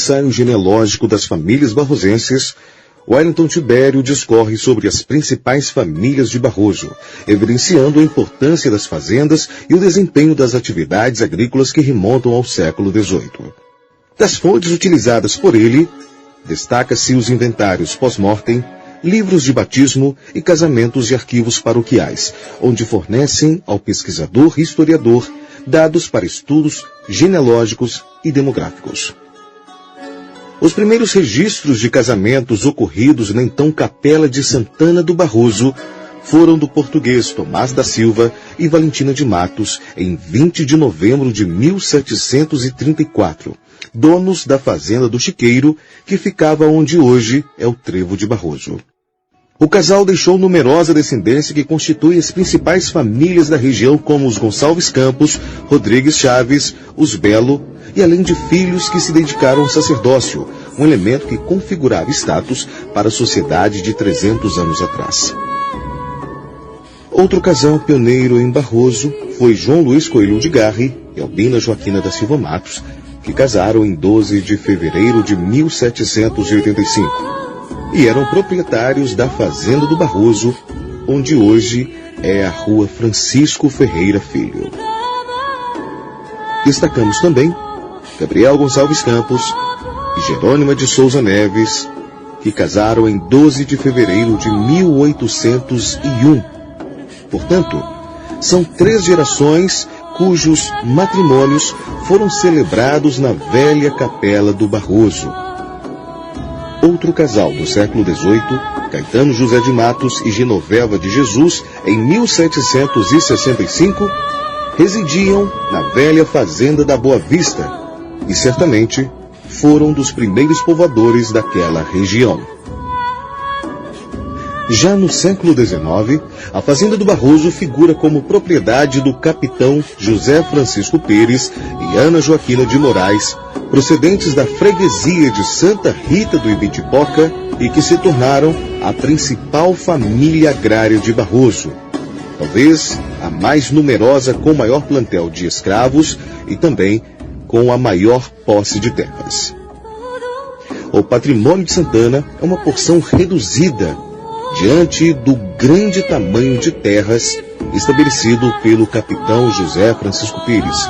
ensaio genealógico das famílias barrosenses, Wellington Tibério discorre sobre as principais famílias de Barroso, evidenciando a importância das fazendas e o desempenho das atividades agrícolas que remontam ao século XVIII. Das fontes utilizadas por ele, destaca-se os inventários pós-mortem, livros de batismo e casamentos e arquivos paroquiais, onde fornecem ao pesquisador e historiador dados para estudos genealógicos e demográficos. Os primeiros registros de casamentos ocorridos na então Capela de Santana do Barroso foram do português Tomás da Silva e Valentina de Matos em 20 de novembro de 1734, donos da fazenda do Chiqueiro, que ficava onde hoje é o Trevo de Barroso. O casal deixou numerosa descendência que constitui as principais famílias da região, como os Gonçalves Campos, Rodrigues Chaves, os Belo, e além de filhos que se dedicaram ao sacerdócio, um elemento que configurava status para a sociedade de 300 anos atrás. Outro casal pioneiro em Barroso foi João Luiz Coelho de Garre e Albina Joaquina da Silva Matos, que casaram em 12 de fevereiro de 1785. E eram proprietários da Fazenda do Barroso, onde hoje é a Rua Francisco Ferreira Filho. Destacamos também Gabriel Gonçalves Campos e Jerônima de Souza Neves, que casaram em 12 de fevereiro de 1801. Portanto, são 3 gerações cujos matrimônios foram celebrados na velha Capela do Barroso. Outro casal do século XVIII, Caetano José de Matos e Genoveva de Jesus, em 1765, residiam na velha Fazenda da Boa Vista e certamente foram dos primeiros povoadores daquela região. Já no século XIX, a Fazenda do Barroso figura como propriedade do capitão José Francisco Pires e Ana Joaquina de Moraes, procedentes da freguesia de Santa Rita do Ibitipoca e que se tornaram a principal família agrária de Barroso, talvez a mais numerosa com maior plantel de escravos e também com a maior posse de terras. O patrimônio de Santana é uma porção reduzida diante do grande tamanho de terras estabelecido pelo capitão José Francisco Pires,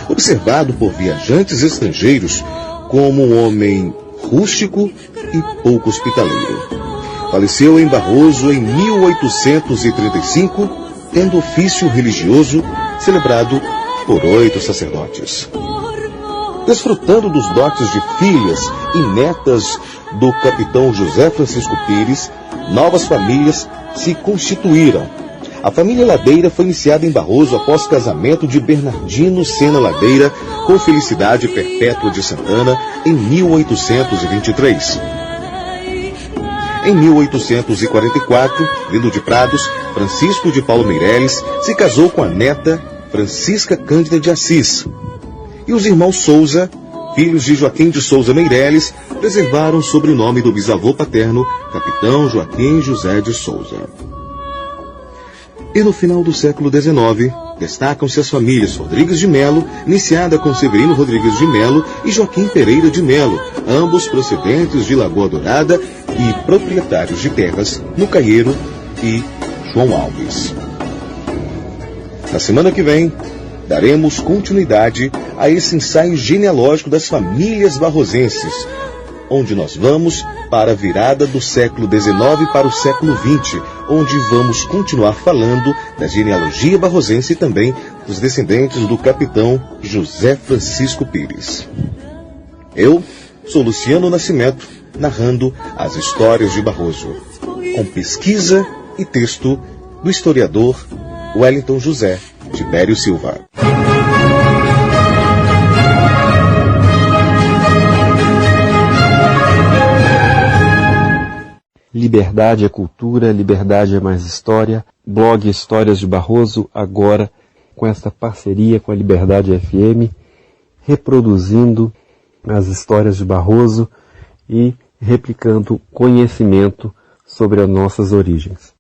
observado por viajantes estrangeiros como um homem rústico e pouco hospitaleiro. Faleceu em Barroso em 1835, tendo ofício religioso celebrado por 8 sacerdotes. Desfrutando dos dotes de filhas e netas do capitão José Francisco Pires, novas famílias se constituíram. A família Ladeira foi iniciada em Barroso após o casamento de Bernardino Sena Ladeira com Felicidade Perpétua de Santana em 1823. Em 1844, vindo de Prados, Francisco de Paulo Meireles se casou com a neta Francisca Cândida de Assis. E os irmãos Souza, filhos de Joaquim de Souza Meireles, preservaram o sobrenome do bisavô paterno, capitão Joaquim José de Souza. E no final do século XIX, destacam-se as famílias Rodrigues de Melo, iniciada com Severino Rodrigues de Melo e Joaquim Pereira de Melo, ambos procedentes de Lagoa Dourada e proprietários de terras no Caieiro e João Alves. Na semana que vem, daremos continuidade a esse ensaio genealógico das famílias barrosenses, onde nós vamos para a virada do século XIX para o século XX, onde vamos continuar falando da genealogia barrosense e também dos descendentes do capitão José Francisco Pires. Eu sou Luciano Nascimento, narrando as histórias de Barroso, com pesquisa e texto do historiador Wellington José Tibério Silva. Liberdade é cultura, liberdade é mais história. Blog Histórias de Barroso, agora com esta parceria com a Liberdade FM, reproduzindo as histórias de Barroso e replicando conhecimento sobre as nossas origens.